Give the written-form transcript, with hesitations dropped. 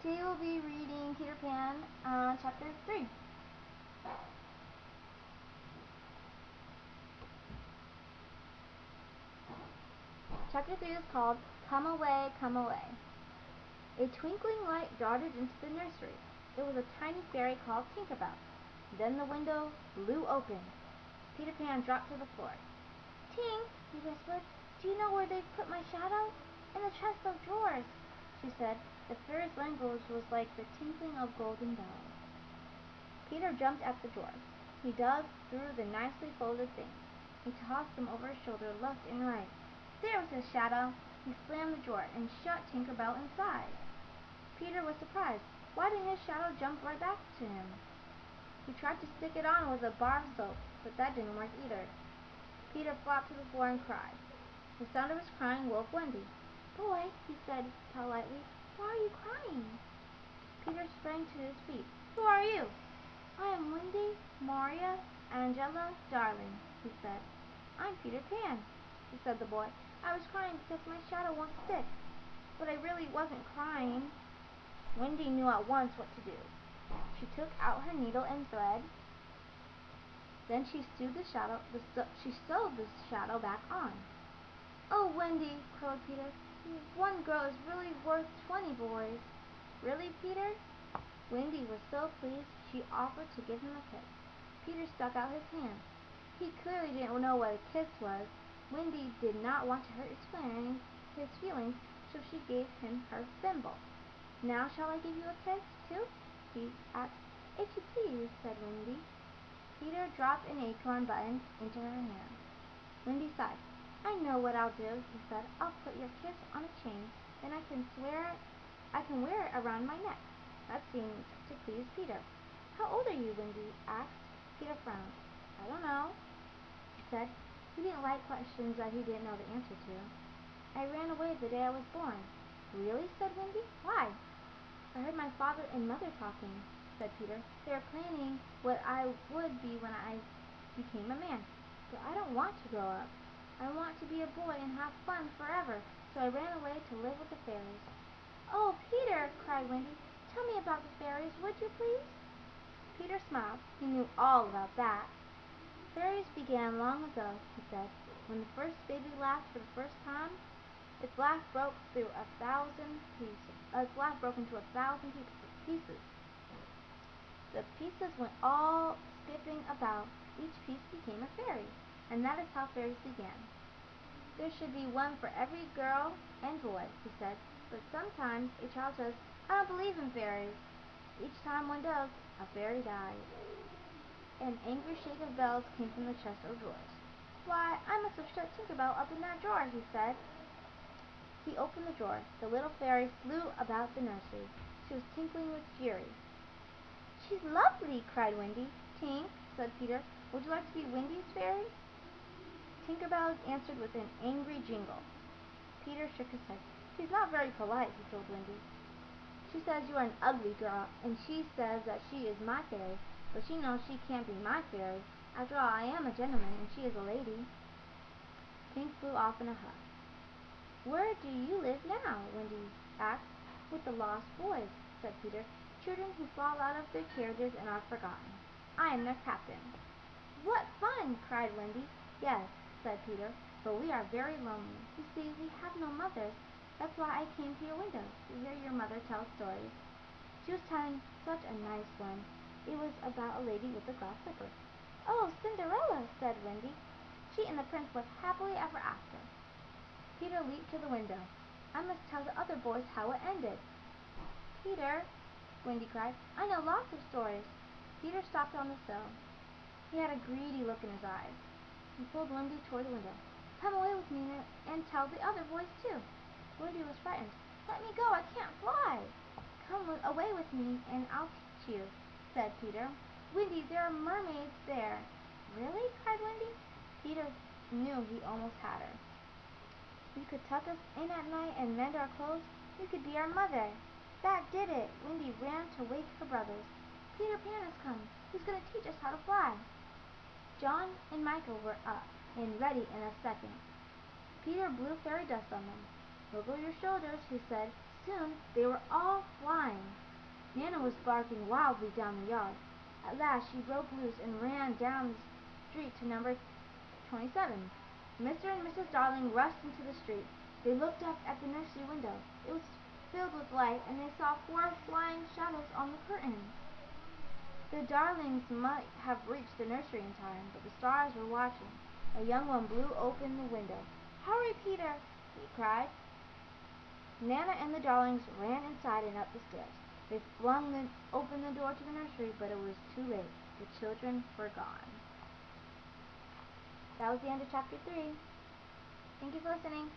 Today we'll be reading Peter Pan, Chapter 3. Chapter 3 is called Come Away, Come Away. A twinkling light darted into the nursery. It was a tiny fairy called Tinkerbell. Then the window blew open. Peter Pan dropped to the floor. "Tink," he whispered, "do you know where they've put my shadow?" "In the chest of drawers," she said. The fairy's language was like the tinkling of golden bells. Peter jumped at the drawers. He dug through the nicely folded things. He tossed them over his shoulder left and right. There was his shadow. He slammed the drawer and shut Tinkerbell inside. Peter was surprised. Why didn't his shadow jump right back to him? He tried to stick it on with a bar of soap, but that didn't work either. Peter flopped to the floor and cried. The sound of his crying woke Wendy. "Boy," he said politely, "why are you crying?" Peter sprang to his feet. "Who are you?" "I am Wendy, Maria, Angela, darling," he said. "I'm Peter Pan," said the boy. "I was crying because my shadow won't stick." "But I really wasn't crying." Wendy knew at once what to do. She took out her needle and thread. Then she sewed the shadow back on. "Oh, Wendy," crowed Peter, "one girl is really worth 20 boys." "Really, Peter?" Wendy was so pleased she offered to give him a kiss. Peter stuck out his hand. He clearly didn't know what a kiss was. Wendy did not want to hurt his feelings, so she gave him her thimble. "Now shall I give you a kiss, too?" he asked. "If you please," said Wendy. Peter dropped an acorn button into her hand. Wendy sighed. "I know what I'll do," he said. "I'll put your kiss on a chain, then I can wear it around my neck." That seemed to please Peter. "How old are you?" Wendy asked. Peter frowned. "I don't know," he said. He didn't like questions that he didn't know the answer to. "I ran away the day I was born." "Really?" said Wendy. "Why?" "I heard my father and mother talking," said Peter. "They were planning what I would be when I became a man. But I don't want to grow up. I want to be a boy and have fun forever, so I ran away to live with the fairies." "Oh, Peter!" cried Wendy. "Tell me about the fairies, would you please?" Peter smiled. He knew all about that. "Fairies began long ago," he said, "when the first baby laughed for the first time. Its laugh broke into 1,000 pieces. The pieces went all skipping about. Each piece became a fairy, and that is how fairies began. There should be one for every girl and boy," he said, "but sometimes a child says, 'I don't believe in fairies.' Each time one does, a fairy dies." An angry shake of bells came from the chest of drawers. "Why, I must have shut Tinkerbell up in that drawer," he said. He opened the drawer. The little fairy flew about the nursery. She was tinkling with fury. "She's lovely!" cried Wendy. "Tink," said Peter, "would you like to be Wendy's fairy?" Tinkerbell answered with an angry jingle. Peter shook his head. "She's not very polite," he told Wendy. "She says you are an ugly girl, and she says that she is my fairy, but she knows she can't be my fairy. After all, I am a gentleman, and she is a lady." Tink flew off in a huff. "Where do you live now?" Wendy asked. "With the lost boys," said Peter. "Children who fall out of their carriages and are forgotten. I am their captain." "What fun!" cried Wendy. "Yes," said Peter, "but we are very lonely. You see, we have no mothers. That's why I came to your window, to hear your mother tell stories." She was telling such a nice one. It was about a lady with a glass slipper. "Oh, Cinderella!" said Wendy. "She and the prince lived happily ever after." Peter leaped to the window. "I must tell the other boys how it ended." "Peter," Wendy cried, "I know lots of stories." Peter stopped on the sill. He had a greedy look in his eyes. He pulled Wendy toward the window. "Come away with me and tell the other boys too." Wendy was frightened. "Let me go, I can't fly." "Come away with me and I'll teach you," said Peter. "Wendy, there are mermaids there." "Really?" cried Wendy. Peter knew he almost had her. "You could tuck us in at night and mend our clothes. You could be our mother." That did it. Wendy ran to wake her brothers. "Peter Pan has come. He's going to teach us how to fly." John and Michael were up and ready in a second. Peter blew fairy dust on them. "Wiggle your shoulders," he said. Soon they were all flying. Nana was barking wildly down the yard. At last she broke loose and ran down the street to number 27. Mr. and Mrs. Darling rushed into the street. They looked up at the nursery window. It was filled with light, and they saw 4 flying shadows on the curtain. The Darlings might have reached the nursery in time, but the stars were watching. A young one blew open the window. "Hurry, Peter!" he cried. Nana and the Darlings ran inside and up the stairs. They flung open the door to the nursery, but it was too late. The children were gone. That was the end of chapter 3. Thank you for listening.